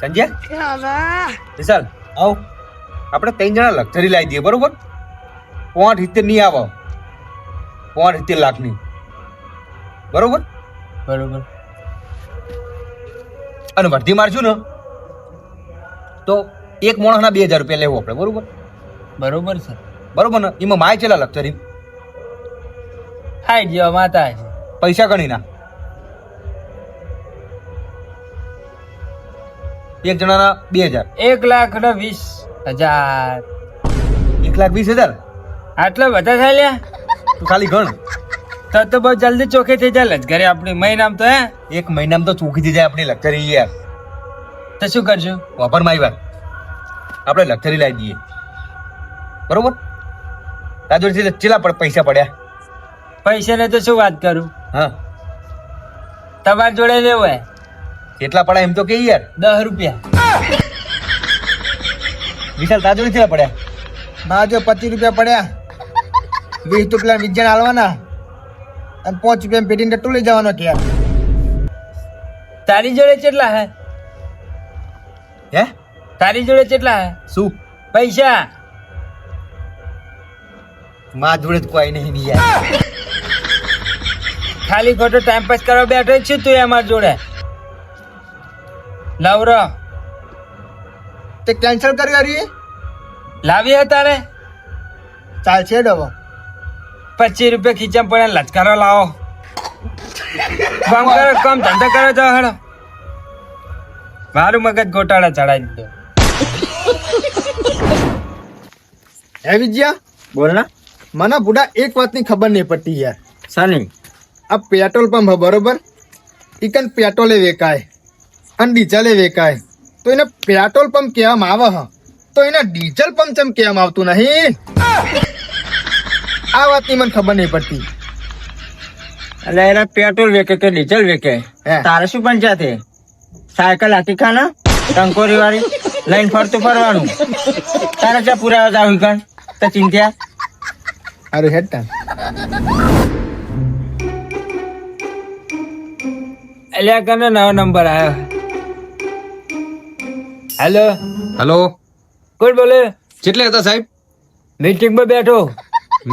સંજય વિશાલ આવો આપણે 3 જણા લક્ઝરી લાવી દઈએ બરોબર 75 નહીં આવો 75 લાખની બરોબર બરોબર અને વર્ધી મારશું ને તો એક માણસના 2000 રૂપિયા લેવું આપણે બરોબર બરોબર છે બરોબર ને એમાં માય ચેલા લક્ઝરી હાઈ જેવા માતા છે પૈસા ગણી ના એક જણાના 2000 1,20,000 1,20,000 આટલા બધા થાય લ્યા તું ખાલી ગણ તો બહુ જલ્દી ચોખ્ખી થઈ જાય જ ઘરે આપણી મહિનામાં તો હે એક મહિનામાં તો ચોખ્ખી થઈ જાય આપણી લક્ઝરી યાર તો શું કરશું વાપર મારી વાત આપણે લક્ઝરી લાવી દઈએ બરોબર તાજો ચેલા પૈસા પડ્યા પૈસા ને તો શું વાત કરું હા તમારી જોડે લેવું હોય કેટલા પડ્યા એમ તો કે યાર 10 રૂપિયા વિશાલ તાજો કેટલા પડ્યા બાજો 25 રૂપિયા પડ્યા 20 તો પેલા વિજ્ઞાન હાલવાના અને 5 રૂપિયા પેટી ટટ્ટુ લઈ જવાનો કે તારી જોડે કેટલા હે હે તારી જોડે કેટલા હે શું પૈસા માં જોડે જ કોઈ નહીં યાર ખાલી ખોટો ટાઈમ પાસ કરવા બેઠો જ છું તું અમારી જોડે લવરો તે કેન્સલ કરી આવી લાવી હે તારે ચાલશે ડબો 25 રૂપિયા ખીચામાં પડ્યા લચકારો લાવો કામ કરો કામ ધંધા કરો જાઓ હેડો મારું મગજ ગોટાળા ચડાવી દીધો હે વિજ્યા બોલ ના મને બુડા એક વાતની ખબર નહીં પડતી યાર સાની આ પેટ્રોલ પંપ હે બરોબર ઈકન પેટ્રોલે વેચાય અને ડીઝલે વેચાય તો એને પેટ્રોલ પંપ કહેવામાં આવે હ તો એને ડીઝલ પંપ ચમ કહેવામાં આવતું નહીં આ વાતની મને ખબર નહીં પડતી એટલે એના પેટ્રોલ વેકે કે ડીઝલ વેકે હે. તારે શું પંચાયત સાયકલ હાથી ખાના ટંકોરી વાળી લઈને ફરતું ફરવાનું તારે ચા પુરાવા જાવ કણ તો ચિંત્યા અરે હેડતા અલ્યા કનો નવો નંબર આવ્યો હેલો હેલો કોણ બોલે કેટલે હતા સાહેબ મીટિંગમાં બેઠો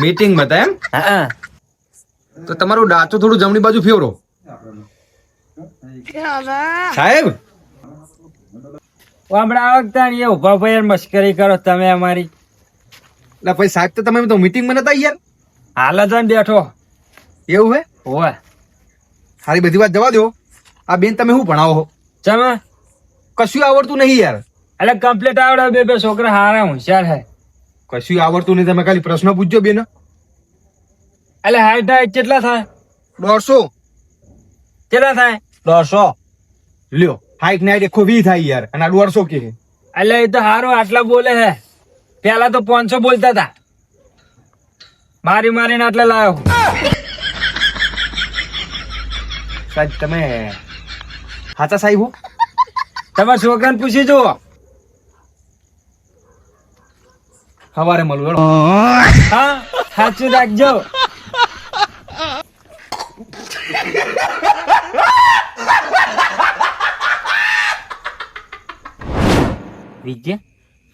મીટિંગ બતા એમ હા તો તમારું ડાચું થોડું જમણી બાજુ ફેરવો સાહેબ હમણાં આવતા ને ઉભા ભાઈ મસ્કરી કરો તમે અમારી એટલે પછી સાહેબ તો તમે તો મીટિંગમાં નતા યાર હાલ જ બેઠો એવું હે ઓય સારી બધી વાત જવા દો આ બેન તમે શું ભણાવો ચમે કશું આવડતું નહીં યાર એટલે કમ્પ્લીટ આવડે બે છોકરા હારા હોશિયાર હે કશું આવડતું નહીં તમે ખાલી પ્રશ્ન પૂછજો બેન એટલે હાઈટ કેટલા થાય 150 કેટલા થાય 100 લ્યો હાઈટ ને હાઈટ 120 થાય યાર અને આ 150 કે એટલે એ તો હારો આટલા બોલે હે પેલા તો 500 બોલતા હતા મારીને આટલા લાવ્યો સાહેબ તમે હાચા સાહેબ હો તમારા છોકરાને પૂછી જુઓ સવારે મળવું હા સાચું રાખજો વિજય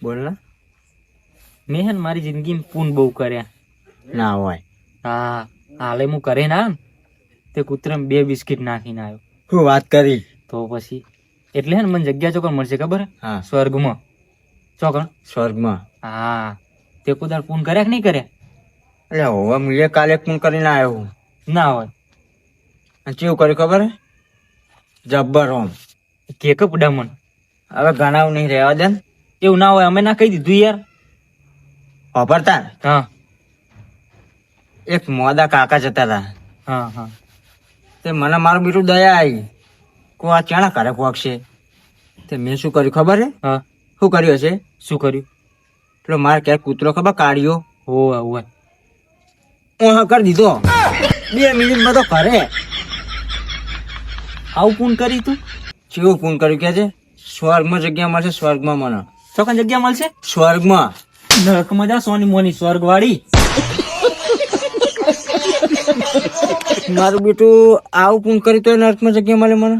બોલ ને મેં હે ને મારી જિંદગીમાં પૂન બહુ કર્યા ના હોય હા હાલે હું કરે ના તે કૂતરામાં 2 બિસ્કિટ નાખીને આવ્યો શું વાત કરી તો પછી એટલે હે ને મને જગ્યા ચોકણ મળશે ખબર હા સ્વર્ગમાં ચોકણ સ્વર્ગમાં હા તે કુદાર પૂન કર્યા કે નહીં કર્યા એટલે હવે મેં કાલે પૂન કરીને આવ્યો ના હોય કેવું કર્યું ખબર હે જબ્બર હોમ કેક પુડામણ હવે ગણાવ નહીં રહેવા દે એવું ના હોય અમે ના કહી દીધું યાર વાપરતા હા એક મોદા કાકા જતા હતા હા હા તે મને મારું બીટું દયા આવી કો આ ચાણા કરે પક્ષે તે મેં શું કર્યું ખબર હે હા શું કર્યું હશે શું કર્યું પેલો મારે ક્યાંક કૂતરો ખબર કાઢ્યો હોવે હોવે હું કરી દીધો 2 મિનિટમાં તો કરે આવું પૂન કરી તું કેવું પૂન કર્યું કે છે સ્વર્ગમાં જગ્યા મળશે સ્વર્ગમાં મને ચોકન જગ્યા મળશે સ્વર્ગમાં નરકમાં જા સોની મોની સ્વર્ગ વાળી મારું બેટું આવું પૂન કરી તો નરકમાં જગ્યા મળે મને